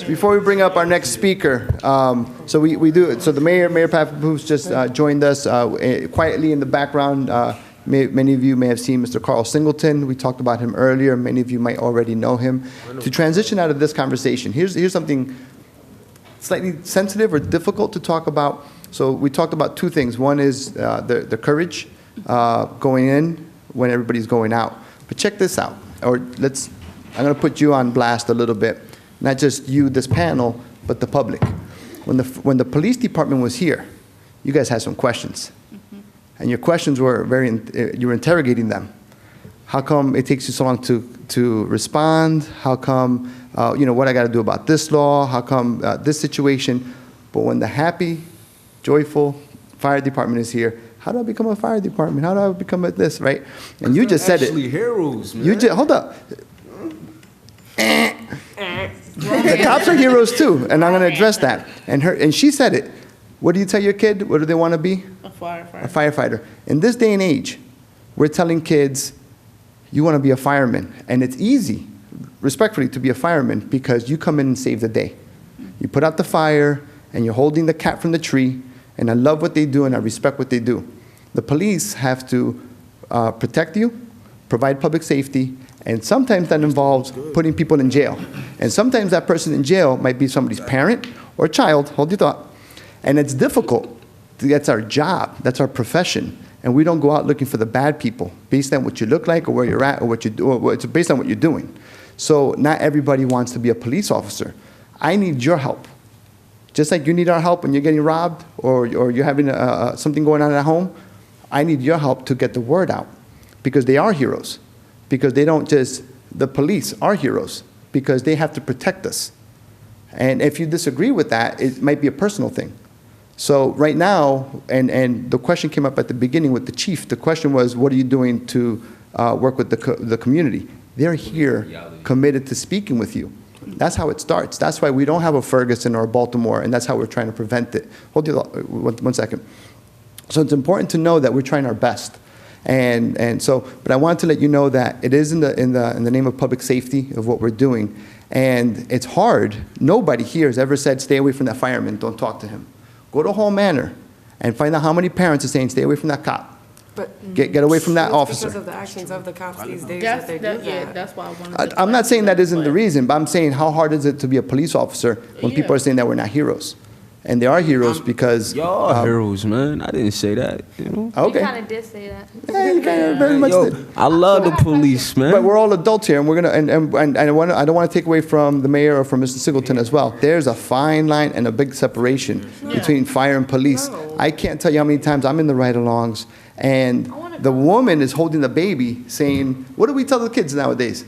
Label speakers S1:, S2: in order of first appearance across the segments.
S1: Before we bring up our next speaker, so we do it. So the Mayor Papapouf's just joined us quietly in the background. Many of you may have seen Mr. Carl Singleton. We talked about him earlier. Many of you might already know him. To transition out of this conversation, here's something slightly sensitive or difficult to talk about. So we talked about two things. One is the courage going in when everybody's going out. But check this out. I'm going to put you on blast a little bit. Not just you, this panel, but the public. When the police department was here, you guys had some questions. Mm-hmm. And your questions were you were interrogating them. How come it takes you so long to respond? How come, what I got to do about this law? How come this situation? But when the happy, joyful fire department is here, how do I become a fire department? How do I become this, right? And you just said it.
S2: Actually heroes, man.
S1: Hold up. The cops are heroes too, and I'm going to address that. And she said it. What do you tell your kid? What do they want to be?
S3: A firefighter.
S1: A firefighter. In this day and age, we're telling kids, you want to be a fireman. And it's easy, respectfully, to be a fireman because you come in and save the day. You put out the fire, and you're holding the cat from the tree, and I love what they do, and I respect what they do. The police have to protect you, provide public safety, and sometimes that involves putting people in jail. And sometimes that person in jail might be somebody's parent or child, hold your thought. And it's difficult. That's our job, that's our profession. And we don't go out looking for the bad people based on what you look like or where you're at or what you do, or it's based on what you're doing. So not everybody wants to be a police officer. I need your help. Just like you need our help when you're getting robbed or you're having something going on at home, I need your help to get the word out because they are heroes. Because they don't just, the police are heroes because they have to protect us. And if you disagree with that, it might be a personal thing. So right now, and the question came up at the beginning with the chief, the question was, what are you doing to work with the community? They're here committed to speaking with you. That's how it starts. That's why we don't have a Ferguson or a Baltimore, and that's how we're trying to prevent it. Hold your, one second. So it's important to know that we're trying our best. And so, but I wanted to let you know that it is in the name of public safety of what we're doing. And it's hard. Nobody here has ever said, stay away from that fireman, don't talk to him. Go to Hall Manor and find out how many parents are saying, stay away from that cop.
S4: But
S1: Get away from that officer.
S4: Because of the actions of the cops these days that they do that.
S3: Yeah, that's why I wanted to.
S1: I'm not saying that isn't the reason, but I'm saying how hard is it to be a police officer when people are saying that we're not heroes? And they are heroes because
S2: y'all are heroes, man. I didn't say that, you know.
S1: Okay.
S5: You kind of did say that.
S1: Yeah, you kind of very much did.
S2: I love the police, man.
S1: But we're all adults here, and we're gonna and I don't want to take away from the mayor or from Mr. Singleton as well. There's a fine line and a big separation between fire and police. I can't tell you how many times I'm in the ride-alongs, and the woman is holding the baby, saying, "What do we tell the kids nowadays?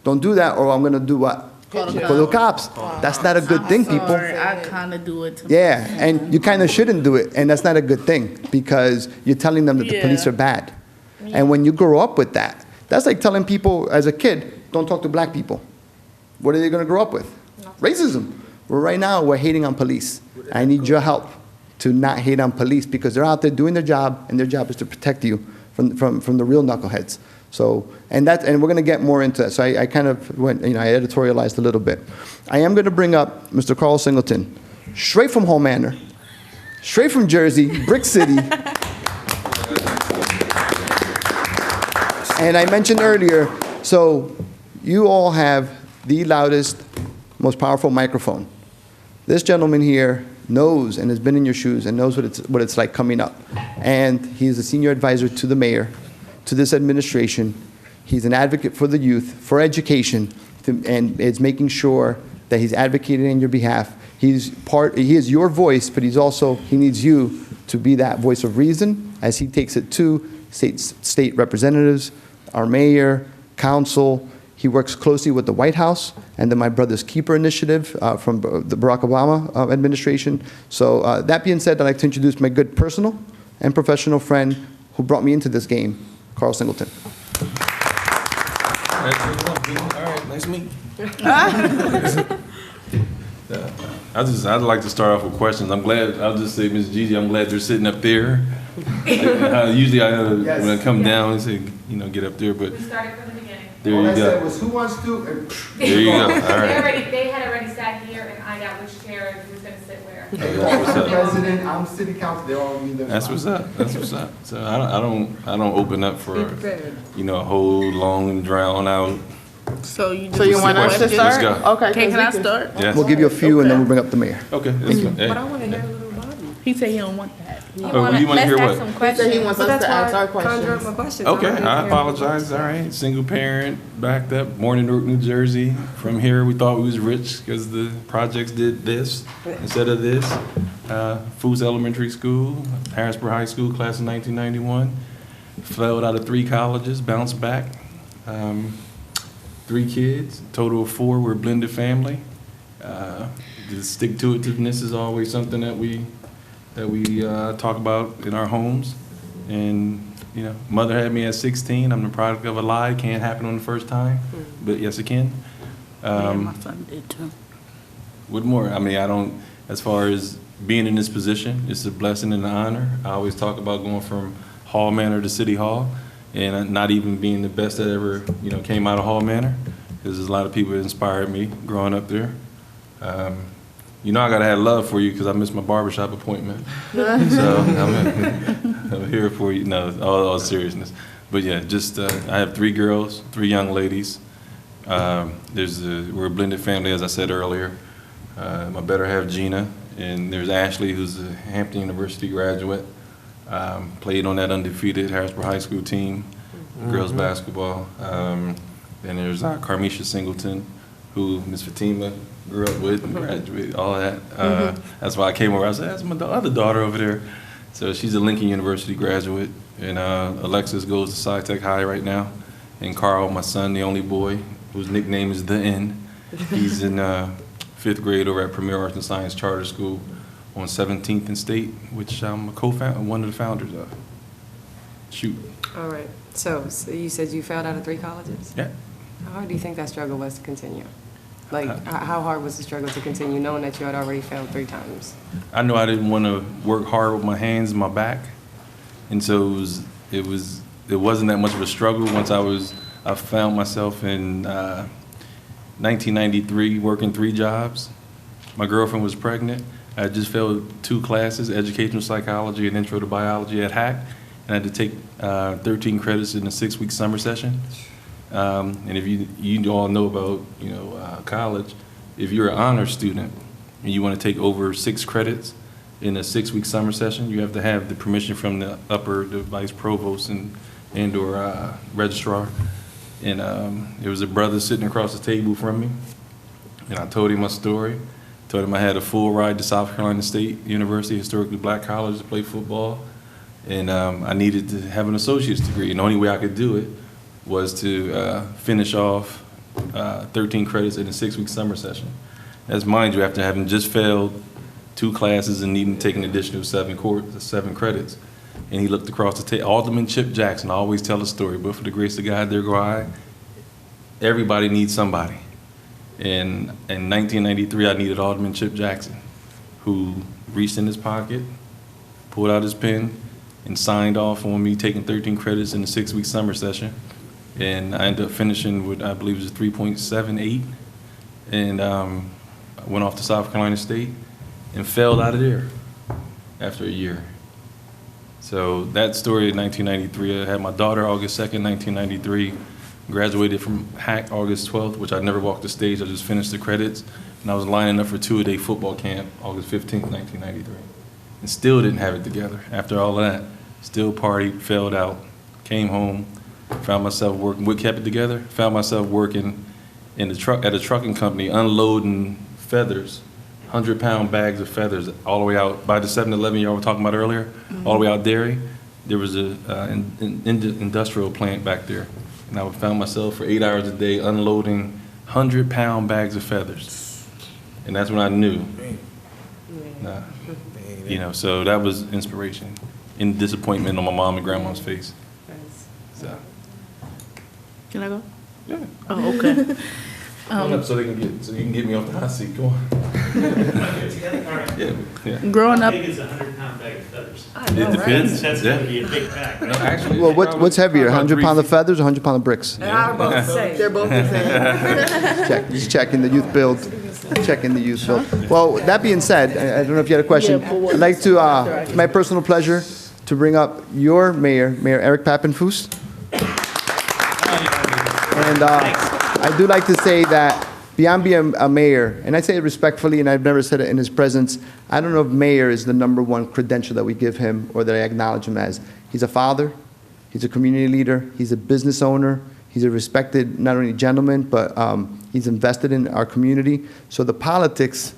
S1: Don't do that, or I'm gonna do what." Call the cops. That's not a good thing, people.
S3: I kind of do it.
S1: Yeah, and you kind of shouldn't do it, and that's not a good thing because you're telling them that the police are bad. And when you grow up with that, that's like telling people as a kid, don't talk to black people. What are they going to grow up with? Racism. Well, right now, we're hating on police. I need your help to not hate on police because they're out there doing their job, and their job is to protect you from the real knuckleheads. So, and we're going to get more into that. So I kind of went, I editorialized a little bit. I am going to bring up Mr. Carl Singleton, straight from Hall Manor, straight from Jersey, Brick City. And I mentioned earlier, so you all have the loudest, most powerful microphone. This gentleman here knows and has been in your shoes and knows what it's like coming up. And he's a senior advisor to the mayor, to this administration. He's an advocate for the youth, for education, and is making sure that he's advocating on your behalf. He is your voice, but he needs you to be that voice of reason as he takes it to state representatives, our mayor, council. He works closely with the White House and the My Brother's Keeper initiative from the Barack Obama administration. So that being said, I'd like to introduce my good personal and professional friend who brought me into this game, Carl Singleton.
S2: All right, nice to meet you.
S5: I'd like to start off with questions. I'll just say, Ms. Gigi, I'm glad you're sitting up there. Usually when I come down, I say, get up there, but
S6: We started from the beginning.
S5: there
S1: All
S5: you
S1: I said
S5: go.
S1: was, who wants to? And
S5: There you go. All right.
S6: They had already sat here and I got which chair and who's gonna sit where.
S5: That's what's
S1: I'm
S5: up.
S1: president, I'm city council, they're all in there.
S5: That's what's up. That's what's up. So I don't open up for
S4: prepared.
S5: a whole long and drawn out.
S3: So you
S5: want us to
S3: start?
S5: Let's go.
S3: Okay, can I start?
S5: Yes.
S1: We'll give you a few and then we'll bring up the mayor.
S5: Okay. Let's go. Hey.
S4: But I want to hear a little Bobby.
S3: He said he don't want that.
S5: Oh, you want to hear what?
S3: He said he wants us to ask our
S4: Conjure up
S3: questions.
S4: my questions.
S5: Okay,
S4: wanna
S5: I
S4: hear-
S5: apologize. All right, single parent, backed up, born in Newark, New Jersey. From here, we thought we was rich because the projects did this instead of this. Foos Elementary School, Harrisburg High School, class of 1991. Failed out of 3 colleges, bounced back. 3 kids, total of 4. We're a blended family. The stick-to-itiveness is always something that we talk about in our homes. And, mother had me at 16. I'm the product of a lie. Can't happen on the first time, but yes, it can.
S3: Yeah, my son did too.
S5: What more? I mean, as far as being in this position, it's a blessing and an honor. I always talk about going from Hall Manor to City Hall and not even being the best that ever, came out of Hall Manor, because there's a lot of people that inspired me growing up there. I gotta have love for you because I missed my barbershop appointment. So I'm here for you. No, all seriousness. But yeah, I have 3 girls, 3 young ladies. We're a blended family, as I said earlier. My better half, Gina, and there's Ashley, who's a Hampton University graduate. Played on that undefeated Harrisburg High School team, girls basketball. Then there's Carmisha Singleton, who Miss Fatima grew up with and graduated, all that. That's why I came over. I said, that's my other daughter over there. So she's a Lincoln University graduate, and Alexis goes to SciTech High right now. And Carl, my son, the only boy, whose nickname is The N, he's in 5th grade over at Premier Arts and Science Charter School on 17th and State, which I'm one of the founders of. Shoot.
S4: All right. So you said you failed out of 3 colleges?
S5: Yeah.
S4: How hard do you think that struggle was to continue? Like, how hard was the struggle to continue, knowing that you had already failed 3 times?
S5: I knew I didn't want to work hard with my hands and my back, and so it wasn't that much of a struggle once I found myself in 1993 working 3 jobs. My girlfriend was pregnant. I just failed 2 classes, educational psychology and intro to biology at HAC, and I had to take 13 credits in a 6-week summer session. And if you all know about college, if you're an honor student and you want to take over 6 credits in a 6-week summer session, you have to have the permission from the vice provost and or registrar. And there was a brother sitting across the table from me, and I told him my story. Told him I had a full ride to South Carolina State University, historically black college, to play football, and I needed to have an associate's degree. And the only way I could do it was to finish off 13 credits in a 6-week summer session. As mind you, after having just failed 2 classes and needing to take an additional 7 credits. And he looked across the table. Alderman Chip Jackson, I always tell the story, but for the grace of God, there go I. Everybody needs somebody. And in 1993, I needed Alderman Chip Jackson, who reached in his pocket, pulled out his pen, and signed off on me taking 13 credits in the 6-week summer session. And I ended up finishing with, I believe it was 3.78. And I went off to South Carolina State and failed out of there after a year. So that story in 1993, I had my daughter August 2nd, 1993, graduated from HAC August 12th, which I never walked the stage. I just finished the credits. And I was lining up for 2-a-day football camp August 15th, 1993. And still didn't have it together. After all of that, still partied, failed out, came home, found myself working. What kept it together? Found myself working in the truck at a trucking company, unloading feathers, 100-pound bags of feathers, all the way out by the 7-Eleven y'all were talking about earlier, all the way out Derry. There was an industrial plant back there, and I found myself for 8 hours a day unloading 100-pound bags of feathers, and that's when I knew. So that was inspiration, and disappointment on my mom and grandma's face. So.
S3: Can I go?
S5: Yeah.
S3: Oh, okay.
S5: Come on up so you can get me off the hot seat. Go on. Yeah.
S3: Growing
S7: How
S3: up,
S7: big is a 100-pound bag of feathers?
S5: It depends.
S7: That's
S5: Yeah.
S7: gonna be a big bag,
S5: No,
S7: right?
S5: actually,
S1: Well,
S5: it's
S1: what's
S5: probably
S1: heavier,
S5: about
S1: 100
S5: 3
S1: pound of
S5: feet.
S1: feathers or 100 pound of bricks?
S4: And I both the same.
S3: they're both the same.
S1: Just checking the youth build. Checking the youth build. Well, that being said, I don't know if you had a question.
S3: Yeah, but what-
S1: I'd like to, my personal pleasure, to bring up your mayor, Mayor Eric Pappenfuss. And I do like to say that beyond being a mayor, and I say it respectfully, and I've never said it in his presence, I don't know if mayor is the #1 credential that we give him or that I acknowledge him as. He's a father, he's a community leader, he's a business owner, he's a respected, not only gentleman, but he's invested in our community. So the politics,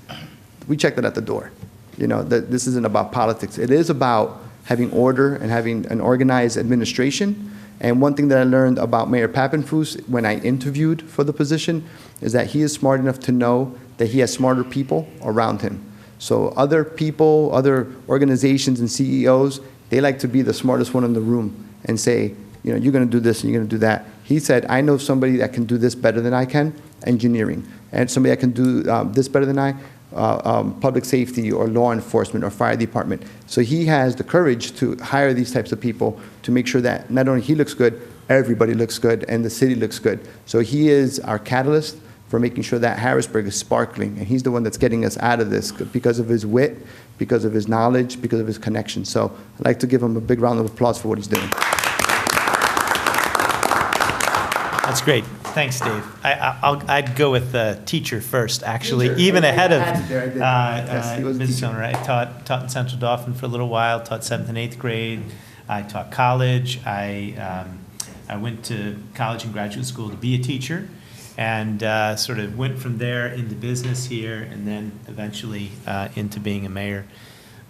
S1: we check that at the door. You know, that this isn't about politics. It is about having order and having an organized administration. And one thing that I learned about Mayor Pappenfuss when I interviewed for the position is that he is smart enough to know that he has smarter people around him. So other people, other organizations and CEOs, they like to be the smartest one in the room and say, you know, you're going to do this and you're going to do that. He said, I know somebody that can do this better than I can, engineering, and somebody that can do this better than I, public safety or law enforcement or fire department. So he has the courage to hire these types of people to make sure that not only he looks good, everybody looks good and the city looks good. So he is our catalyst for making sure that Harrisburg is sparkling, and he's the one that's getting us out of this because of his wit, because of his knowledge, because of his connection. So I'd like to give him a big round of applause for what he's doing.
S7: That's great. Thanks, Dave. I'd go with teacher first, actually, even ahead of
S1: Yes, he was a
S7: business
S1: teacher.
S7: owner. I taught in Central Dauphin for a little while, taught 7th and 8th grade. I taught college. I went to college and graduate school to be a teacher, and sort of went from there into business here, and then eventually into being a mayor.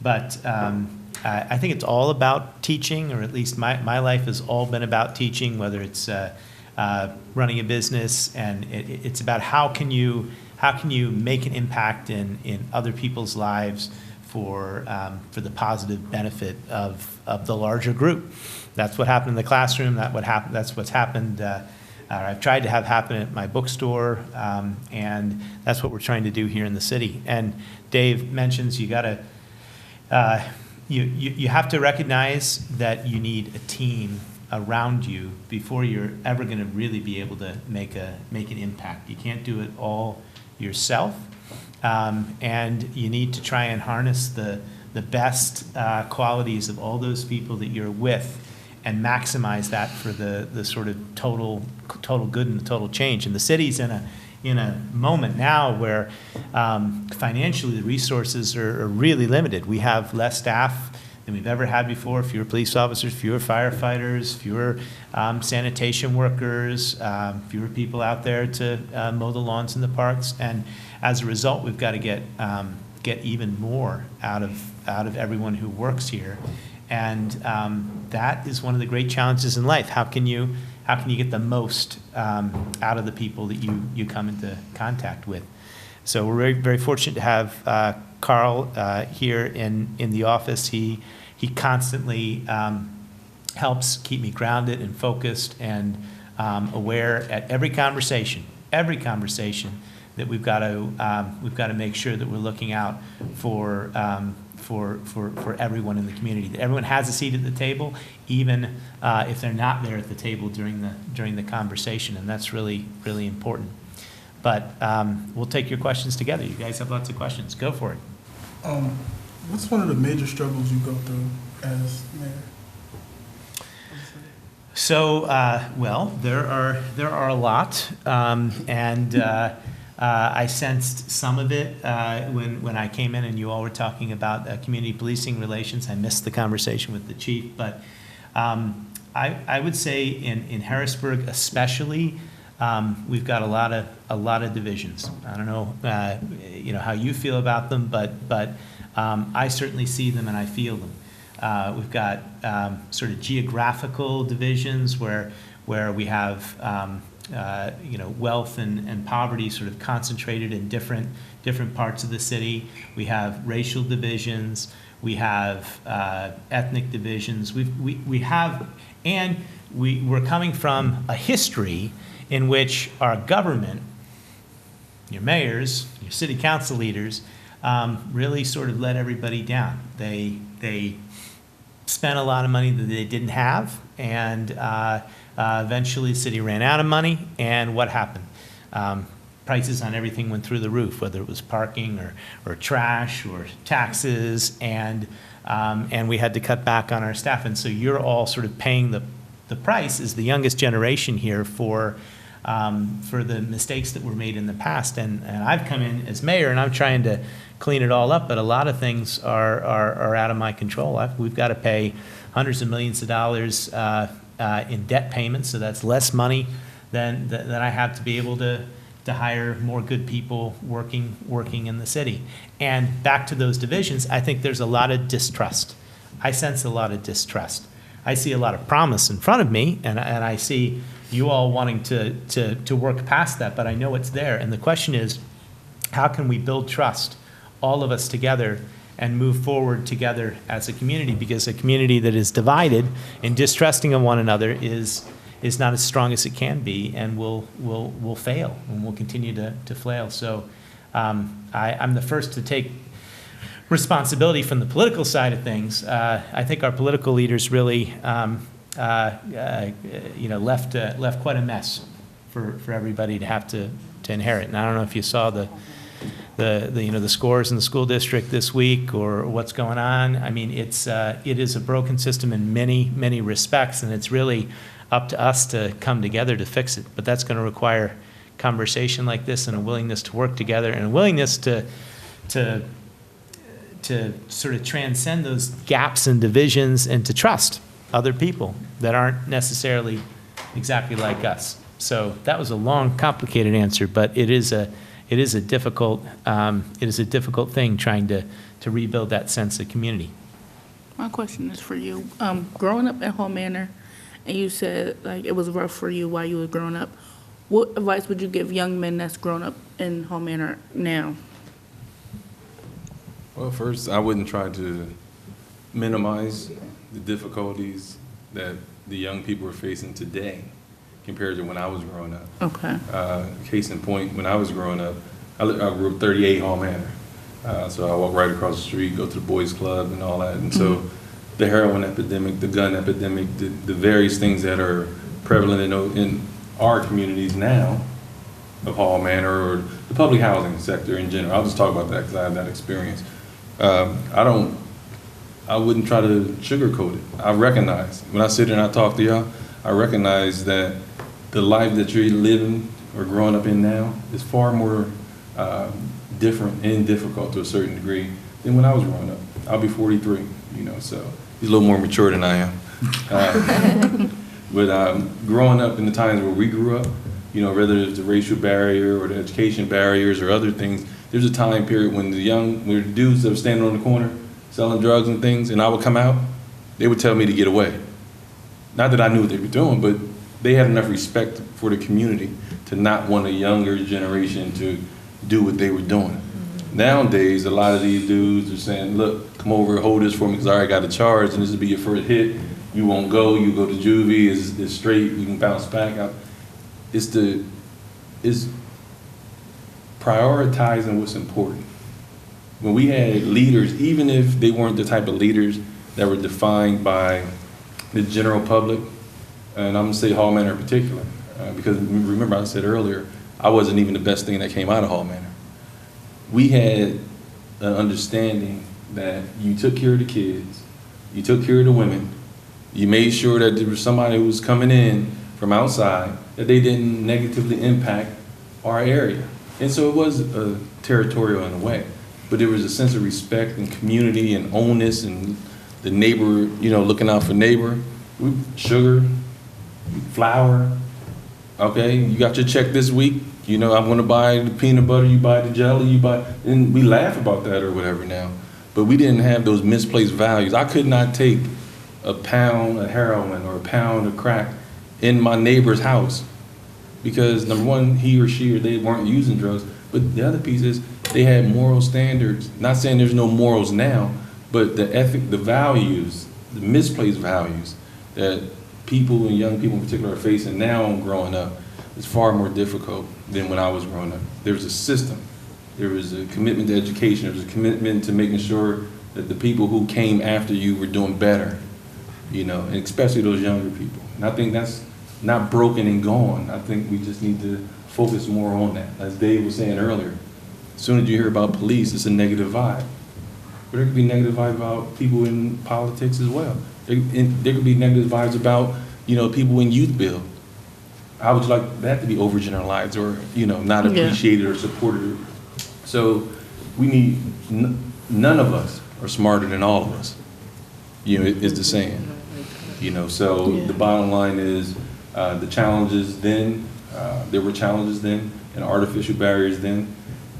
S7: But I think it's all about teaching, or at least my life has all been about teaching, whether it's running a business, and it's about how can you make an impact in other people's lives for the positive benefit of the larger group. That's what happened in the classroom. That's what's happened. I've tried to have happen at my bookstore, and that's what we're trying to do here in the city. And Dave mentions you got to you have to recognize that you need a team around you before you're ever going to really be able to make an impact. You can't do it all yourself, and you need to try and harness the best qualities of all those people that you're with and maximize that for the sort of total good and the total change. And the city's in a moment now where financially the resources are really limited. We have less staff than we've ever had before, fewer police officers, fewer firefighters, fewer sanitation workers, fewer people out there to mow the lawns in the parks. And as a result, we've got to get even more out of everyone who works here. And that is one of the great challenges in life. How can you get the most out of the people that you come into contact with? So we're very, very fortunate to have Carl here in the office. He constantly helps keep me grounded and focused and aware at every conversation that we've got to make sure that we're looking out for everyone in the community, that everyone has a seat at the table, even if they're not there at the table during the conversation, and that's really, really important. But we'll take your questions together. You guys have lots of questions. Go for it.
S8: What's one of the major struggles you go through as mayor?
S7: So, well, there are a lot, and I sensed some of it when I came in and you all were talking about community policing relations. I missed the conversation with the chief, but I would say in Harrisburg especially, we've got a lot of divisions. I don't know, how you feel about them, but I certainly see them and I feel them. We've got sort of geographical divisions where we have wealth and poverty sort of concentrated in different parts of the city. We have racial divisions. We have ethnic divisions. We're coming from a history in which our government your mayors, your city council leaders, really sort of let everybody down. They spent a lot of money that they didn't have, and eventually the city ran out of money, and what happened? Prices on everything went through the roof, whether it was parking or trash or taxes, and we had to cut back on our staff. And so you're all sort of paying the price as the youngest generation here for the mistakes that were made in the past. And I've come in as mayor, and I'm trying to clean it all up, but a lot of things are out of my control. We've got to pay hundreds of millions of dollars in debt payments, so that's less money than I have to be able to hire more good people working in the city. And back to those divisions, I think there's a lot of distrust. I sense a lot of distrust. I see a lot of promise in front of me, and I see you all wanting to work past that, but I know it's there. And the question is, how can we build trust, all of us together, and move forward together as a community? Because a community that is divided and distrusting of one another is not as strong as it can be, and will fail, and will continue to flail. So I'm the first to take responsibility from the political side of things. I think our political leaders really left quite a mess for everybody to have to inherit. And I don't know if you saw the scores in the school district this week or what's going on. I mean, it is a broken system in many respects, and it's really up to us to come together to fix it. But that's going to require conversation like this, and a willingness to work together, and a willingness to sort of transcend those gaps and divisions, and to trust other people that aren't necessarily exactly like us. So that was a long, complicated answer, but it is a difficult thing trying to rebuild that sense of community.
S3: My question is for you. Growing up in Hall Manor, and you said like it was rough for you while you were growing up. What advice would you give young men that's grown up in Hall Manor now?
S5: Well, first, I wouldn't try to minimize the difficulties that the young people are facing today compared to when I was growing up.
S3: Okay.
S5: Case in point, when I was growing up, I grew up 38 Hall Manor. So I walk right across the street, go to the boys club and all that. And so the heroin epidemic, the gun epidemic, the various things that are prevalent in our communities now of Hall Manor, or the public housing sector in general. I'll just talk about that because I have that experience. I wouldn't try to sugarcoat it. I recognize, when I sit here and I talk to y'all, I recognize that the life that you're living or growing up in now is far more different and difficult to a certain degree than when I was growing up. I'll be 43, so he's a little more mature than I am. But growing up in the times where we grew up, whether it's the racial barrier or the education barriers or other things, there's a time period when the dudes that were standing on the corner selling drugs and things, and I would come out, they would tell me to get away. Not that I knew what they were doing, but they had enough respect for the community to not want a younger generation to do what they were doing. Nowadays, a lot of these dudes are saying, look, come over and hold this for me because I already got a charge and this will be your first hit. You won't go, you go to juvie, it's straight, you can bounce back out. It's prioritizing what's important. When we had leaders, even if they weren't the type of leaders that were defined by the general public, and I'm gonna say Hall Manor in particular, because remember I said earlier, I wasn't even the best thing that came out of Hall Manor. We had an understanding that you took care of the kids, you took care of the women, you made sure that there was somebody who was coming in from outside, that they didn't negatively impact our area. And so it was territorial in a way, but there was a sense of respect and community and onus and the neighbor, looking out for neighbor. Sugar, flour, okay, you got your check this week, I'm gonna buy the peanut butter, you buy the jelly, and we laugh about that or whatever now, but we didn't have those misplaced values. I could not take a pound of heroin or a pound of crack in my neighbor's house because number one, he or she or they weren't using drugs, but the other piece is they had moral standards. Not saying there's no morals now, but the ethic, the values, the misplaced values that people and young people in particular are facing now growing up, is far more difficult than when I was growing up. There was a system. There was a commitment to education. There was a commitment to making sure that the people who came after you were doing better, you know, and especially those younger people. And I think that's not broken and gone. I think we just need to focus more on that. As Dave was saying earlier, as soon as you hear about police, it's a negative vibe. But there could be negative vibes about people in politics as well. There could be negative vibes about, you know, people in youth build. How would you like that to be overgeneralized or, you know, not appreciated or supported? So we need, none of us are smarter than all of us. You know, it's the saying. You know, so the bottom line is the challenges then, there were challenges then and artificial barriers then.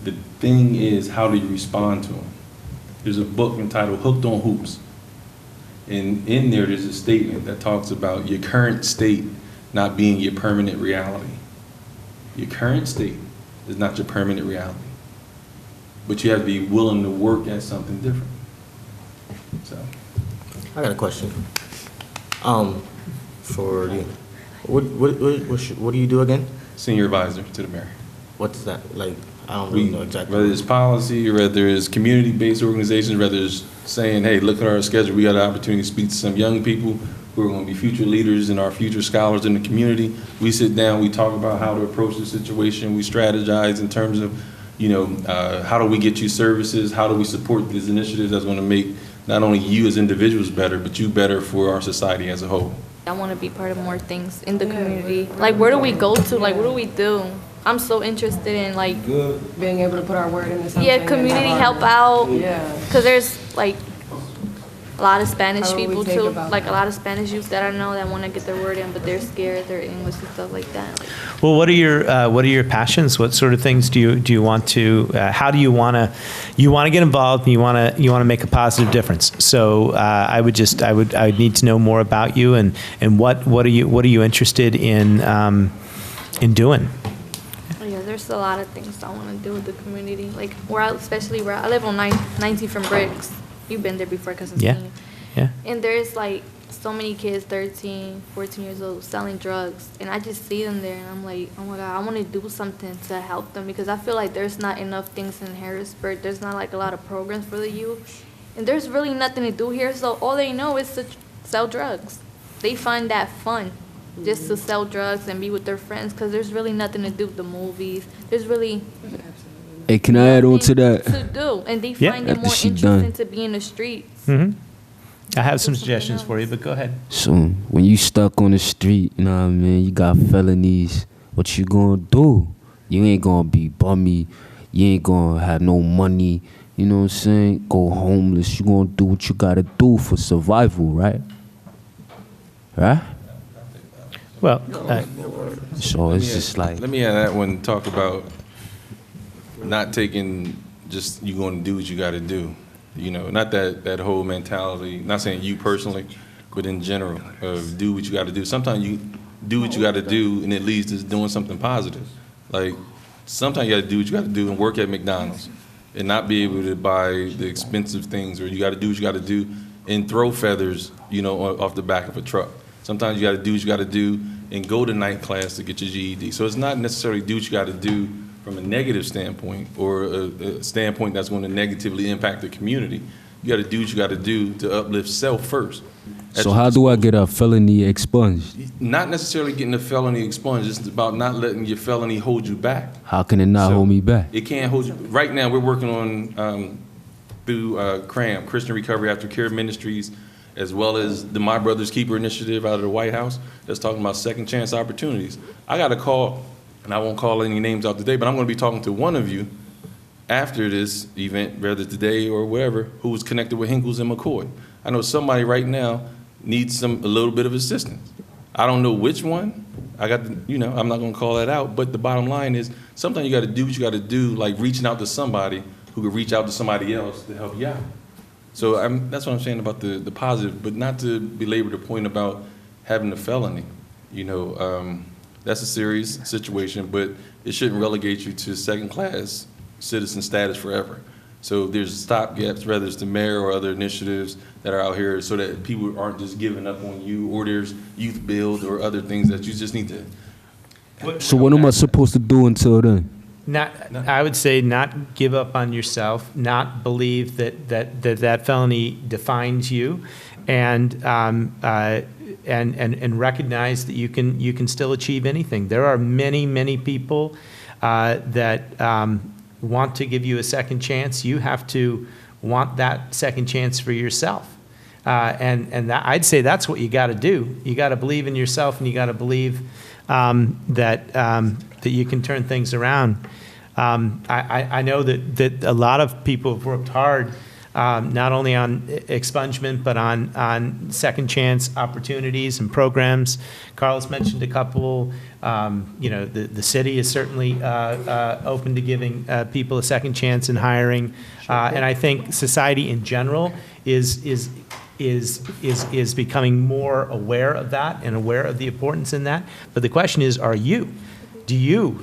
S5: The thing is, how do you respond to them? There's a book entitled Hooked on Hoops. And in there, there's a statement that talks about your current state not being your permanent reality. Your current state is not your permanent reality. But you have to be willing to work at something different. So.
S9: I got a question. For you, what do you do again?
S5: Senior advisor to the mayor.
S9: What's that like? I don't really know exactly.
S5: Whether it's policy, or whether it's community-based organizations, whether it's saying, hey, look at our schedule, we got an opportunity to speak to some young people who are going to be future leaders and our future scholars in the community. We sit down, we talk about how to approach the situation, we strategize in terms of, you know, how do we get you services, how do we support these initiatives that's going to make not only you as individuals better, but you better for our society as a whole.
S10: I want to be part of more things in the community. Like, where do we go to? Like, what do we do? I'm so interested in, like,
S4: Being able to put our word into something.
S10: yeah, community help out.
S4: Yeah.
S10: Because there's, like, a lot of Spanish
S4: How do we
S10: people,
S4: think
S10: too.
S4: about
S10: Like,
S4: that?
S10: a lot of Spanish youth that I know that want to get their word in, but they're scared, their English and stuff like that.
S7: Well, what are your passions? What sort of things do you want to? How do you want to get involved? And you want to make a positive difference. So I would need to know more about you and what are you interested in doing?
S10: Yeah, there's a lot of things I want to do with the community. Like, especially where I live on 19 from Bricks. You've been there before because I've seen you.
S7: Yeah.
S10: And there's, like, so many kids, 13, 14 years old, selling drugs. And I just see them there, and I'm like, oh, my God, I want to do something to help them because I feel like there's not enough things in Harrisburg. There's not, like, a lot of programs for the youth. And there's really nothing to do here, so all they know is to sell drugs. They find that fun, just to sell drugs and be with their friends because there's really nothing to do with the movies. There's really
S2: Hey, can I add on to that?
S10: to do, and they
S7: Yeah.
S10: find it
S2: After
S10: more
S2: she
S10: interesting
S2: done.
S10: to be in the streets.
S7: Mm-hmm. I have some
S10: Do something
S7: suggestions for you,
S10: else.
S7: but go ahead.
S2: So when you stuck on the street, you know what I mean, you got felonies, what you gonna do? You ain't gonna be bummy, you ain't gonna have no money, you know what I'm saying? Go homeless, you gonna do what you gotta do for survival, right? Right?
S7: Well,
S2: So it's just like,
S5: Let me add that one, talk about not taking just you going to do what you got to do. You know, not that whole mentality, not saying you personally, but in general, of do what you got to do. Sometimes you do what you got to do and it leads to doing something positive. Like, sometimes you got to do what you got to do and work at McDonald's and not be able to buy the expensive things, or you got to do what you got to do and throw feathers, you know, off the back of a truck. Sometimes you got to do what you got to do and go to night class to get your GED. So it's not necessarily do what you got to do from a negative standpoint or a standpoint that's going to negatively impact the community. You got to do what you got to do to uplift self first.
S2: so how do I get a felony expunged?
S5: Not necessarily getting a felony expunged. It's about not letting your felony hold you back.
S2: How can it not
S5: So,
S2: hold me back?
S5: It can't hold you. Right now, we're working on through CRAM, Christian Recovery After Care Ministries, as well as the My Brother's Keeper initiative out of the White House that's talking about second chance opportunities. I got a call, and I won't call any names out today, but I'm going to be talking to one of you after this event, whether today or wherever, who was connected with Hinkles and McCoy. I know somebody right now needs a little bit of assistance. I don't know which one. I'm not going to call that out, but the bottom line is sometimes you got to do what you got to do, like reaching out to somebody who could reach out to somebody else to help you out. So that's what I'm saying about the positive, but not to belabor the point about having a felony. You know, that's a serious situation, but it shouldn't relegate you to second-class citizen status forever. So there's stopgaps, whether it's the mayor or other initiatives that are out here, so that people aren't just giving up on you, or there's youth build or other things that you just need to
S2: So what am I supposed to do until then?
S7: I would say not give up on yourself, not believe that felony defines you, and recognize that you can still achieve anything. There are many people that want to give you a second chance. You have to want that second chance for yourself. And that, I'd say that's what you got to do. You got to believe in yourself, and you got to believe that you can turn things around. I know that a lot of people have worked hard, not only on expungement, but on second chance opportunities and programs. Carlos mentioned a couple. The city is certainly open to giving people a second chance in hiring. And I think society in general is becoming more aware of that and aware of the importance in that. But the question is, are you? Do you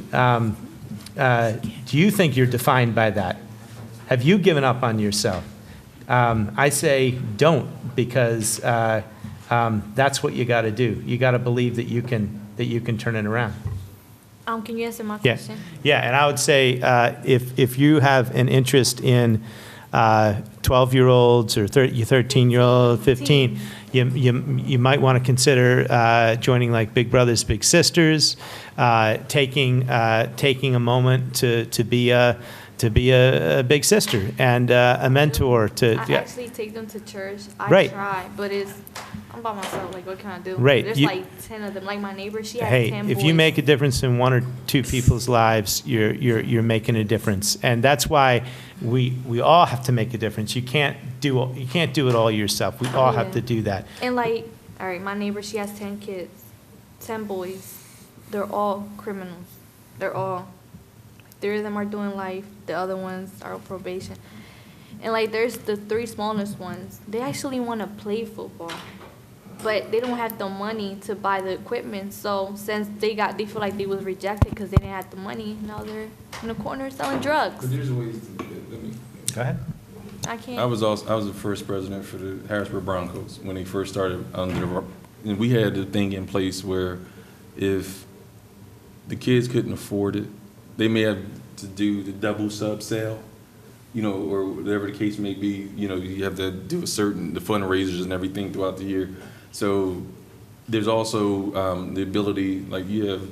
S7: think you're defined by that? Have you given up on yourself? I say don't, because that's what you got to do. You got to believe that you can turn it around.
S10: Can you answer my question?
S7: Yeah, and I would say if you have an interest in 12-year-olds or 13-year-old, 15, you might want to consider joining like Big Brothers Big Sisters, taking a moment to be a big sister and a mentor to.
S10: I actually take them to church. I
S7: Right.
S10: try, but I'm by myself. Like, what can I do?
S7: Right.
S10: There's like 10 of them. Like my neighbor, she has 10
S7: if
S10: boys.
S7: you make a difference in one or two people's lives, you're making a difference, and that's why we all have to make a difference. You can't do it all yourself. We all have to do that.
S10: And like, all right, my neighbor, she has 10 kids, 10 boys. They're all criminals. They're all. 3 of them are doing life. The other ones are on probation. And like, there's the 3 smallest ones. They actually want to play football, but they don't have the money to buy the equipment. So since they feel like they was rejected because they didn't have the money, now they're in the corner selling drugs.
S5: But there's ways to,
S7: Go ahead.
S10: I can't.
S5: I was the first president for the Harrisburg Broncos when they first started and we had the thing in place where if the kids couldn't afford it, they may have to do the double sub sale, or whatever the case may be. You have to do the fundraisers and everything throughout the year. So there's also the ability, like you have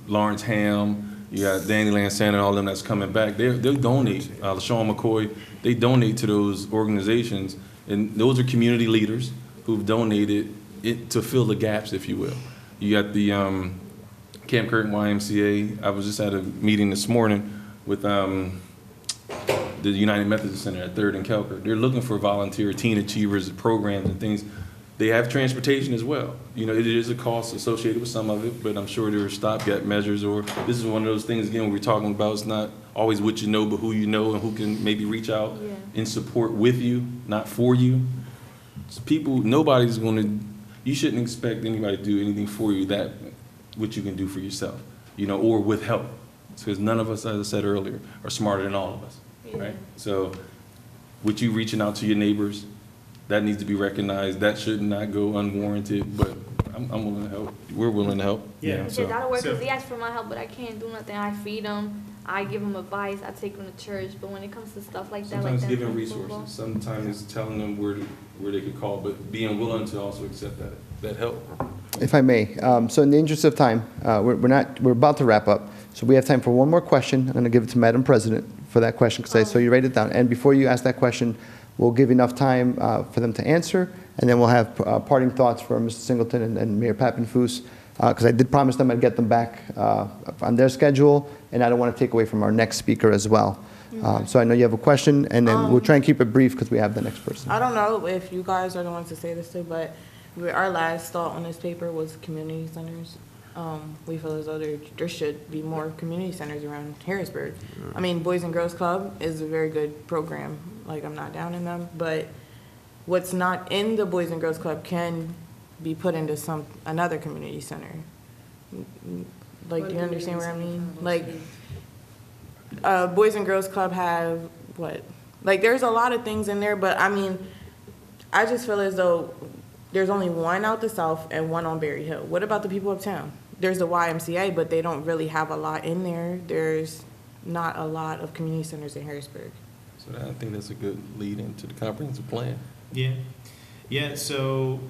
S5: Lawrence Ham, you got Danny Lansana and all them that's coming back. They'll donate. LaShawn McCoy, they donate to those organizations, and those are community leaders who've donated it to fill the gaps, if you will. You got the Camp Curtin YMCA. I was just at a meeting this morning with the United Methodist Center at 3rd and Kelker. They're looking for volunteer teen achievers programs and things. They have transportation as well. It is a cost associated with some of it, but I'm sure there are stopgap measures, or this is one of those things, again, we're talking about, it's not always what you know, but who you know and who can maybe reach out and support with you, not for you. Nobody's going to, you shouldn't expect anybody to do anything for you that what you can do for yourself, or with help. Because none of us, as I said earlier, are smarter than all of us, right? So with you reaching out to your neighbors, that needs to be recognized. That should not go unwarranted, but I'm willing to help. We're willing to help.
S10: That'll work, because they ask for my help, but I can't do nothing. I feed them, I give them advice, I take them to church, but when it comes to stuff like that,
S5: sometimes giving resources, sometimes telling them where they could call, but being willing to also accept that help.
S1: If I may, so in the interest of time, we're about to wrap up, so we have time for one more question. I'm going to give it to Madam President for that question, because I saw you write it down. And before you ask that question, we'll give enough time for them to answer, and then we'll have parting thoughts for Mr. Singleton and Mayor Papenfus, because I did promise them I'd get them back on their schedule, and I don't want to take away from our next speaker as well. So I know you have a question, and then we'll try and keep it brief because we have the next person.
S11: I don't know if you guys are the ones to say this to, but our last thought on this paper was community centers. We feel as though there should be more community centers around Harrisburg. I mean, Boys and Girls Club is a very good program. Like, I'm not down in them, but what's not in the Boys and Girls Club can be put into another community center. Like, do you understand what I mean? Like, Boys and Girls Club have what? Like, there's a lot of things in there, but I mean, I just feel as though there's only one out the south and one on Berry Hill. What about the people uptown? there's the YMCA, but they don't really have a lot in there. There's not a lot of community centers in Harrisburg.
S5: So I think that's a good lead into the comprehensive plan.
S7: Yeah, yeah, so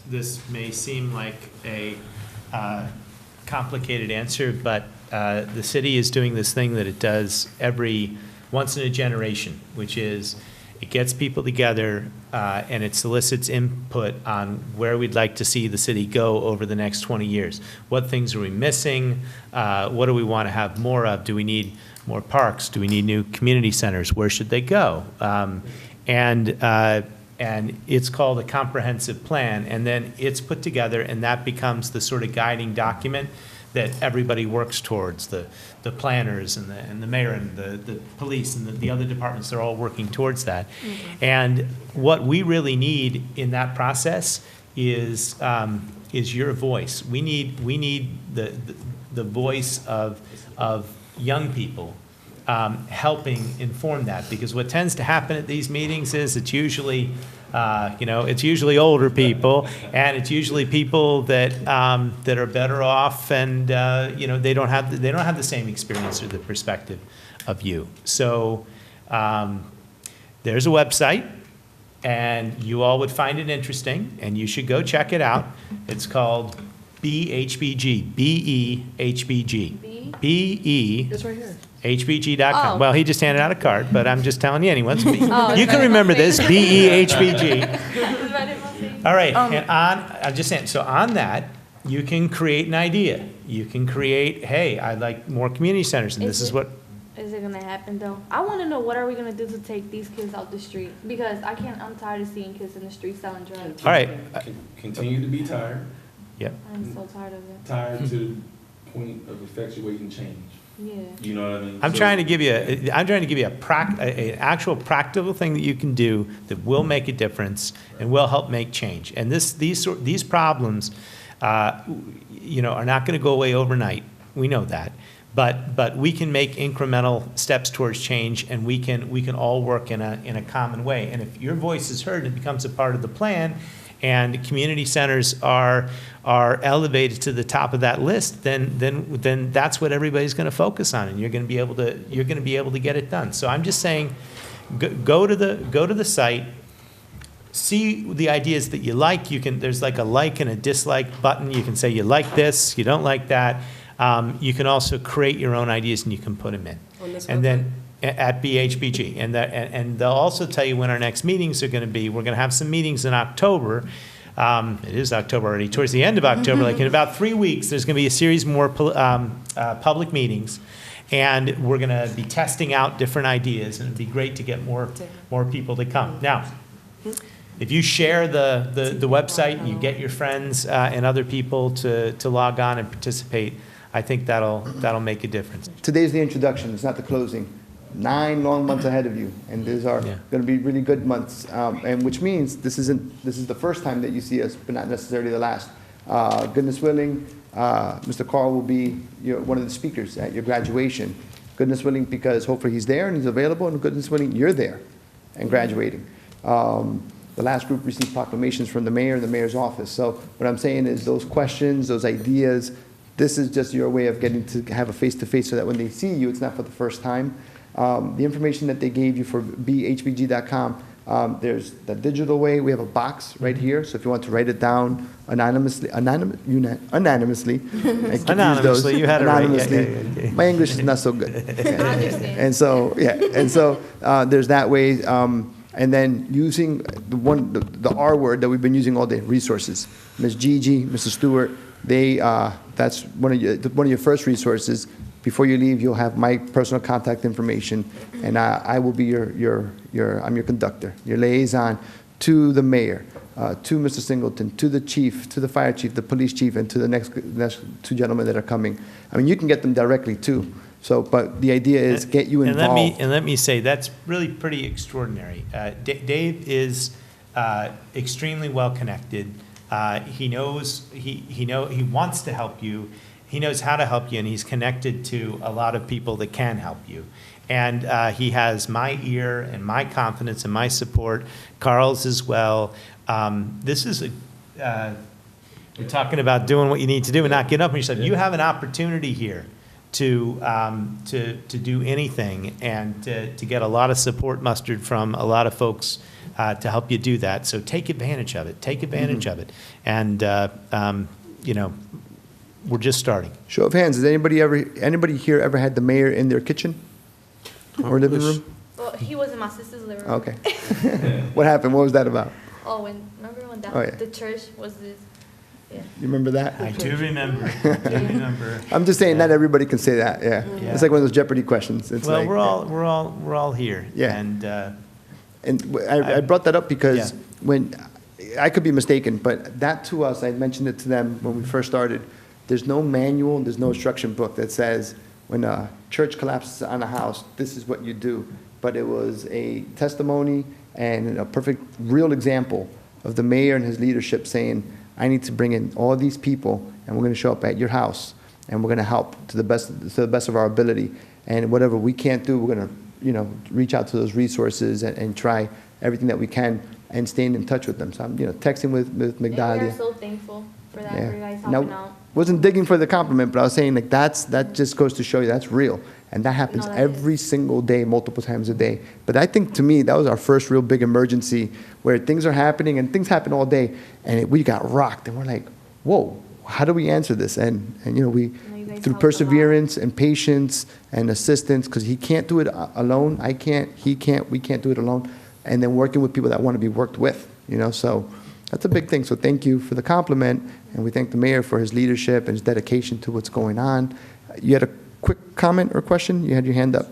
S7: this may seem like a complicated answer, but the city is doing this thing that it does once in a generation, which is it gets people together and it solicits input on where we'd like to see the city go over the next 20 years. What things are we missing? What do we want to have more of? Do we need more parks? Do we need new community centers? Where should they go? And it's called a comprehensive plan, and then it's put together, and that becomes the sort of guiding document that everybody works towards. The planners and the mayor and the police and the other departments, they're all working towards that. And what we really need in that process is your voice. We need the voice of young people helping inform that, because what tends to happen at these meetings is it's usually older people, and it's usually people that are better off, and they don't have the same experience or the perspective of you. So there's a website, and you all would find it interesting, and you should go check it out. It's called BHBG, BEHBG, BE.
S11: It's right here.
S7: HBG.com.
S10: Oh.
S7: Well, he just handed out a card, but I'm just telling you anyone's. You
S10: it's
S7: can
S10: right
S7: remember
S10: in my
S7: this,
S10: face.
S7: BEHBG. All right, and I'm just saying, so on that, you can create an idea. You can create, hey, I'd like more community centers, and this is what.
S10: Is it gonna happen though? I want to know, what are we gonna do to take these kids out the street? Because I'm tired of seeing kids in the street selling drugs.
S7: All right.
S5: Continue to be tired.
S7: Yep.
S10: I'm so tired of it.
S5: Tired to the point of effectuating change.
S10: Yeah.
S5: You know what I mean?
S7: I'm trying to give you an actual practical thing that you can do that will make a difference and will help make change. And these problems, are not going to go away overnight. We know that, but we can make incremental steps towards change, and we can all work in a common way. And if your voice is heard and it becomes a part of the plan, and community centers are elevated to the top of that list, then that's what everybody's going to focus on, and you're going to be able to get it done. So I'm just saying, go to the site, see the ideas that you like. There's like a like and a dislike button. You can say you like this, you don't like that. You can also create your own ideas, and you can put them in.
S4: On this
S7: And
S4: website?
S7: then at BHBG, and they'll also tell you when our next meetings are going to be. We're going to have some meetings in October. It is October already. Towards the end of October, like in about 3 weeks, there's going to be a series more public meetings, and we're going to be testing out different ideas, and it'd be great to get more people to come. Now, if you share the website and you get your friends and other people to log on and participate, I think that'll make a difference.
S1: Today's the introduction, it's not the closing. 9 long months ahead of you, and these are
S7: Yeah.
S1: going to be really good months, and which means this is the first time that you see us, but not necessarily the last. Goodness willing, Mr. Carl will be one of the speakers at your graduation. Goodness willing, because hopefully he's there and he's available, and goodness willing, you're there and graduating. The last group received proclamations from the mayor and the mayor's office. So what I'm saying is those questions, those ideas, this is just your way of getting to have a face-to-face so that when they see you, it's not for the first time. The information that they gave you for bhbg.com, there's the digital way. We have a box right here, so if you want to write it down anonymously, anonymously,
S7: Anonymously, you had it right.
S1: anonymously.
S7: Yeah.
S1: My English is not so good.
S10: I understand.
S1: And so there's that way. And then using the R word that we've been using all day, resources. Ms. Gigi, Mr. Stewart, that's one of your first resources. Before you leave, you'll have my personal contact information, and I will be I'm your conductor, your liaison to the mayor, to Mr. Singleton, to the chief, to the fire chief, the police chief, and to the next 2 gentlemen that are coming. I mean, you can get them directly too. So, but the idea is get you involved.
S7: And let me say, that's really pretty extraordinary. Dave is extremely well connected. He wants to help you. He knows how to help you, and he's connected to a lot of people that can help you. And he has my ear and my confidence and my support, Carl's as well. This is You're talking about doing what you need to do and not getting up. And you said, you have an opportunity here to do anything and to get a lot of support mustered from a lot of folks to help you do that. So take advantage of it. Take advantage of it. And, you know, we're just starting.
S1: Show of hands, has anybody here ever had the mayor in their kitchen or living room?
S10: Well, he was in my sister's living room.
S1: Okay. What happened? What was that about?
S10: Oh, remember when
S1: Oh, yeah.
S10: the church was this? Yeah.
S1: You remember that?
S7: I do remember. I do remember.
S1: I'm just saying, not everybody can say that. Yeah.
S7: Yeah.
S1: It's like one of those Jeopardy questions. It's
S7: Well,
S1: like,
S7: we're all here.
S1: Yeah.
S7: And
S1: I brought that up because
S7: Yeah.
S1: when I could be mistaken, but that to us, I mentioned it to them when we first started. There's no manual, there's no instruction book that says when a church collapses on a house, this is what you do. But it was a testimony and a perfect, real example of the mayor and his leadership saying, I need to bring in all these people, and we're going to show up at your house, and we're going to help to the best of our ability. And whatever we can't do, we're going to, reach out to those resources and try everything that we can, and staying in touch with them. So I'm, texting with Migdalia.
S10: And we are so thankful for that, for you guys
S1: Now,
S10: helping out.
S1: wasn't digging for the compliment, but I was saying like that just goes to show you that's real. And that happens
S10: No, that
S1: every single day, multiple times a day. But I think to me, that was our first real big emergency where things are happening and things happen all day and we got rocked and we're like, whoa, how do we answer this? And we,
S10: you guys
S1: through
S10: helped a lot.
S1: perseverance and patience and assistance, because he can't do it alone, I can't, he can't, we can't do it alone. And then working with people that want to be worked with, so that's a big thing. So thank you for the compliment, and we thank the mayor for his leadership and his dedication to what's going on. You had a quick comment or question? You had your hand up.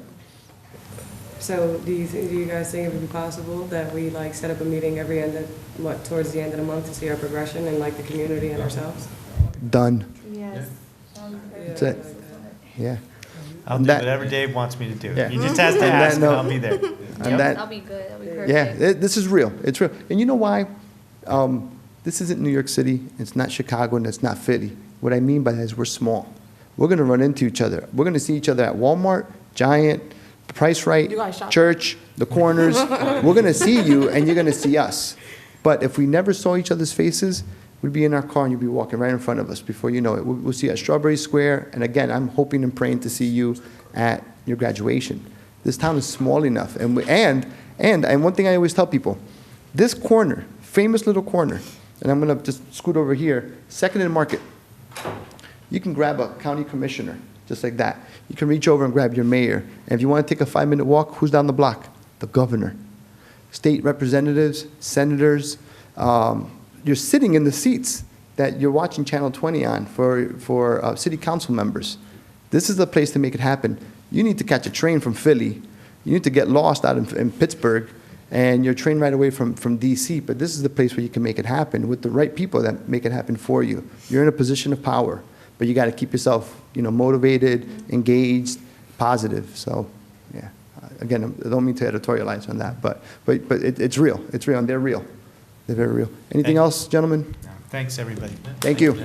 S4: So do you guys think it would be possible that we set up a meeting towards the end of the month to see our progression in the community and ourselves?
S1: Done.
S10: Yes.
S1: That's it. Yeah.
S7: I'll
S1: And
S7: do
S1: that-
S7: whatever Dave wants me to do.
S1: Yeah.
S7: He just has to
S1: And that
S7: ask, and
S1: note-
S7: I'll be there.
S1: And that-
S10: That'll be good. That'll be perfect.
S1: Yeah, this is real. It's real. And you know why? This isn't New York City. It's not Chicago, and it's not Philly. What I mean by that is we're small. We're going to run into each other. We're going to see each other at Walmart, Giant, Price Right,
S11: You guys shop.
S1: Church, the corners. We're going to see you, and you're going to see us. But if we never saw each other's faces, we'd be in our car, and you'd be walking right in front of us before you know it. We'll see you at Strawberry Square. And again, I'm hoping and praying to see you at your graduation. This town is small enough. And one thing I always tell people, this corner, famous little corner, and I'm going to just scoot over here, 2nd and Market. You can grab a county commissioner, just like that. You can reach over and grab your mayor. And if you want to take a 5-minute walk, who's down the block? The governor. State representatives, senators. You're sitting in the seats that you're watching Channel 20 on for city council members. This is the place to make it happen. You need to catch a train from Philly. You need to get lost out in Pittsburgh, and you're trained right away from D.C., but this is the place where you can make it happen with the right people that make it happen for you. You're in a position of power, but you got to keep yourself, motivated, engaged, positive. So, yeah. Again, I don't mean to editorialize on that, but it's real. It's real, and they're real. They're very real. Anything else, gentlemen?
S7: Thanks, everybody.
S1: Thank you.